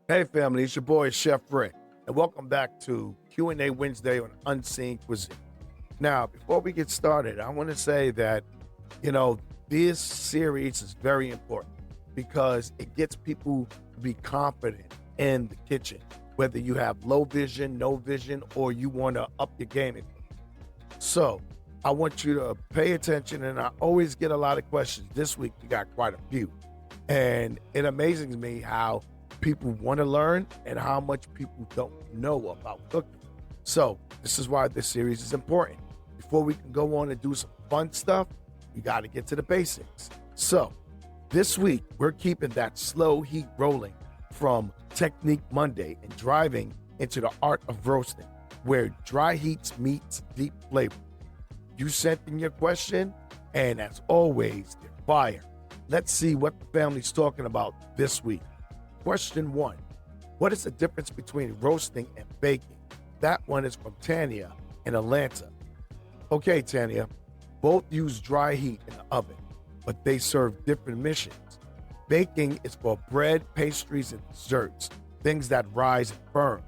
Hey family, it's your boy Chef Rick, and welcome back to Q&A Wednesday on Unseen Cuisine. Now, before we get started, I want to say that, you know, this series is very important because it gets people to be confident in the kitchen, whether you have low vision, no vision, or you want to up your game. So I want you to pay attention, and I always get a lot of questions. This week, we got quite a few. And it amazes me how people want to learn and how much people don't know about cooking. So this is why this series is important. Before we can go on and do some fun stuff, we got to get to the basics. So this week, we're keeping that slow heat rolling from Technique Monday and driving into the art of roasting, where dry heats meets deep flavor. You sent in your question, and as always, they're fire. Let's see what the family's talking about this week. Question 1. What is the difference between roasting and baking? That one is from Tanya in Atlanta. Okay, Tanya, both use dry heat in the oven, but they serve different missions. Baking is for bread, pastries, and desserts, things that rise and burn.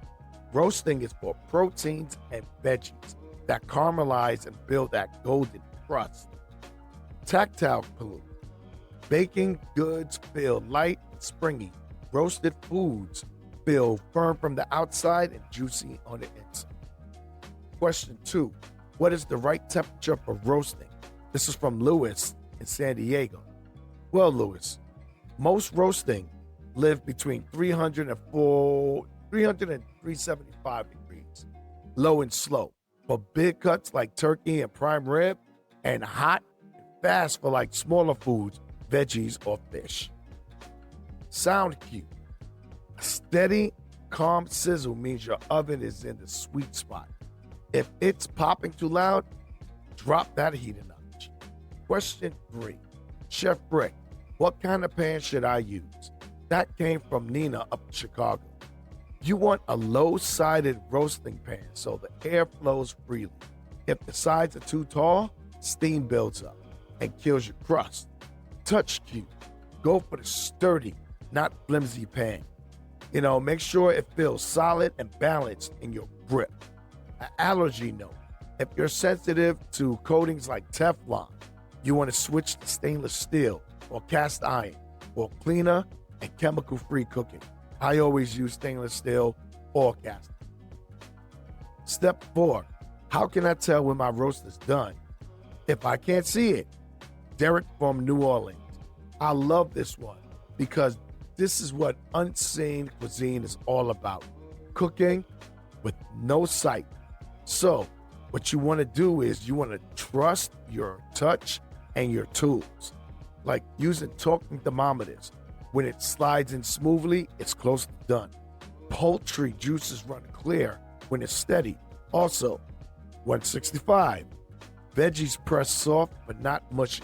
Roasting is for proteins and veggies that caramelize and build that golden crust. Tactile clue. Baking goods feel light and springy. Roasted foods feel firm from the outside and juicy on the inside. Question 2. What is the right temperature for roasting? This is from Lewis in San Diego. Well, Lewis, most roasting live between 300 and 375 degrees, low and slow. For big cuts like turkey and prime rib, and hot and fast for like smaller foods, veggies, or fish. Sound cue. A steady, calm sizzle means your oven is in the sweet spot. If it's popping too loud, drop that heat a notch. Question 3. Chef Rick, what kind of pan should I use? That came from Nina up in Chicago. You want a low-sided roasting pan so the air flows freely. If the sides are too tall, steam builds up and kills your crust. Touch cue. Go for the sturdy, not flimsy pan. Make sure it feels solid and balanced in your grip. An allergy note. If you're sensitive to coatings like Teflon, you want to switch to stainless steel or cast iron for cleaner and chemical-free cooking. I always use stainless steel or cast iron. Step 4. How can I tell when my roast is done? If I can't see it, Derek from New Orleans. I love this one because this is what Unseen Cuisine is all about. Cooking with no sight. So what you want to do is you want to trust your touch and your tools. Like using talking thermometers. When it slides in smoothly, it's close to done. Poultry juices run clear when it's steady. Also, 165. Veggies press soft but not mushy.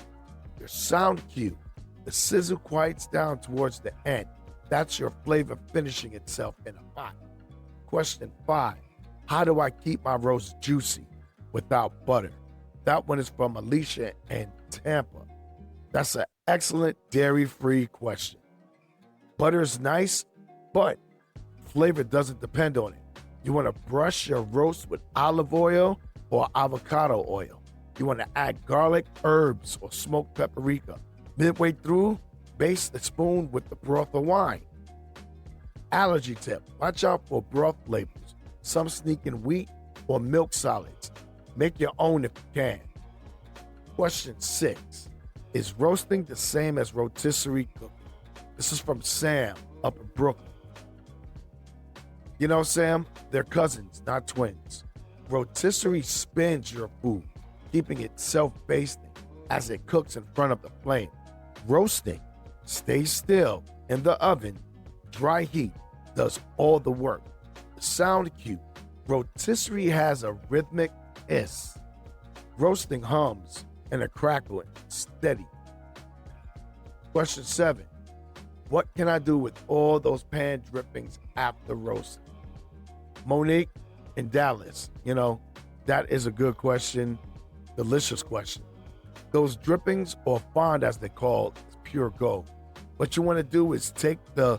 Your sound cue. The sizzle quiets down towards the end. That's your flavor finishing itself in a pot. Question 5. How do I keep my roast juicy without butter? That one is from Alicia in Tampa. That's an excellent dairy-free question. Butter is nice, but flavor doesn't depend on it. You want to brush your roast with olive oil or avocado oil. You want to add garlic, herbs, or smoked paprika. Midway through, baste the spoon with the broth or wine. Allergy tip. Watch out for broth flavors. Some sneak in wheat or milk solids. Make your own if you can. Question 6. Is roasting the same as rotisserie cooking? This is from Sam up in Brooklyn. Sam, they're cousins, not twins. Rotisserie spins your food, keeping it self-basting as it cooks in front of the flame. Roasting stays still in the oven. Dry heat does all the work. The sound cue. Rotisserie has a rhythmic hiss. Roasting hums and a crackle and steady. Question 7. What can I do with all those pan drippings after roasting? Monique in Dallas, that is a good question. Delicious question. Those drippings, or fond as they call, is pure gold. What you want to do is take the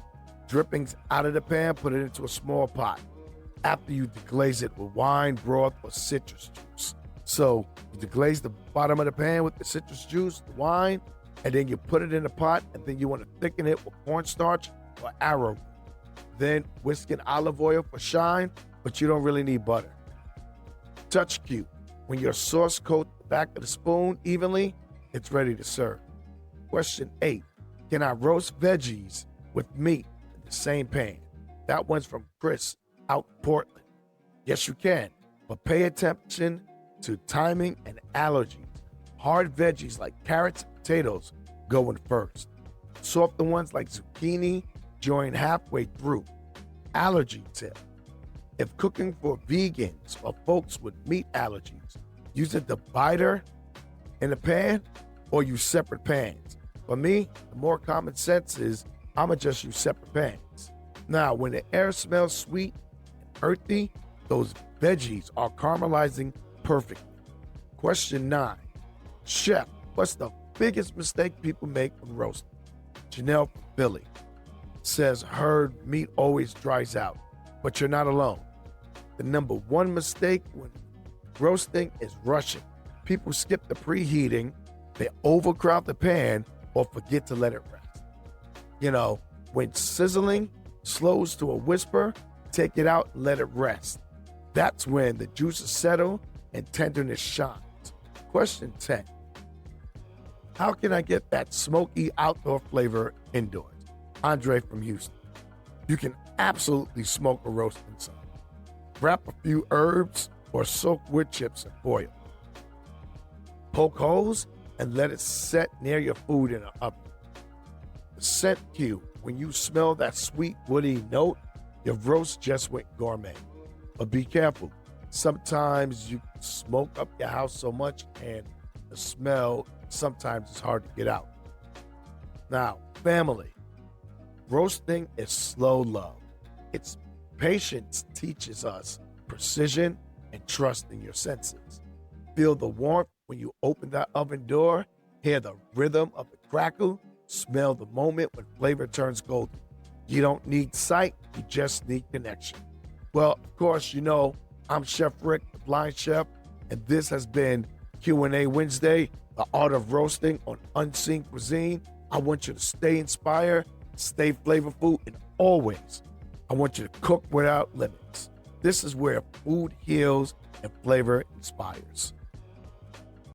Drippings out of the pan, put it into a small pot. After you deglaze it with wine, broth, or citrus juice. So you deglaze the bottom of the pan with the citrus juice, the wine, and then you put it in the pot, and then you want to thicken it with cornstarch or arrowroot. Then whisk in olive oil for shine, but you don't really need butter. Touch cue. When your sauce coats the back of the spoon evenly, it's ready to serve. Question 8. Can I roast veggies with meat in the same pan? That one's from Chris out in Portland. Yes, you can, but pay attention to timing and allergies. Hard veggies like carrots and potatoes go in first. Softer ones like zucchini join halfway through. Allergy tip. If cooking for vegans or folks with meat allergies, use a divider in the pan or use separate pans. For me, the more common sense is I'ma just use separate pans. Now, when the air smells sweet and earthy, those veggies are caramelizing perfectly. Question 9. Chef, what's the biggest mistake people make when roasting? Janelle from Philly says her meat always dries out, but you're not alone. The number one mistake when roasting is rushing. People skip the preheating, they overcrowd the pan, or forget to let it rest. When sizzling slows to a whisper, take it out and let it rest. That's when the juices settle and tenderness shines. Question 10. How can I get that smoky outdoor flavor indoors? Andre from Houston. You can absolutely smoke a roast inside. Wrap a few herbs or soak wood chips in foil. Poke holes and let it set near your food in an oven. The scent cue. When you smell that sweet woody note, your roast just went gourmet. But be careful. Sometimes you smoke up your house so much and the smell sometimes is hard to get out. Now, family. Roasting is slow love. It's patience teaches us precision and trust in your senses. Feel the warmth when you open that oven door, hear the rhythm of the crackle, smell the moment when flavor turns golden. You don't need sight, you just need connection. Well, of course, I'm Chef Rick, the Blind Chef, and this has been Q&A Wednesday, the art of roasting on Unseen Cuisine. I want you to stay inspired, stay flavorful, and always, I want you to cook without limits. This is where food heals and flavor inspires.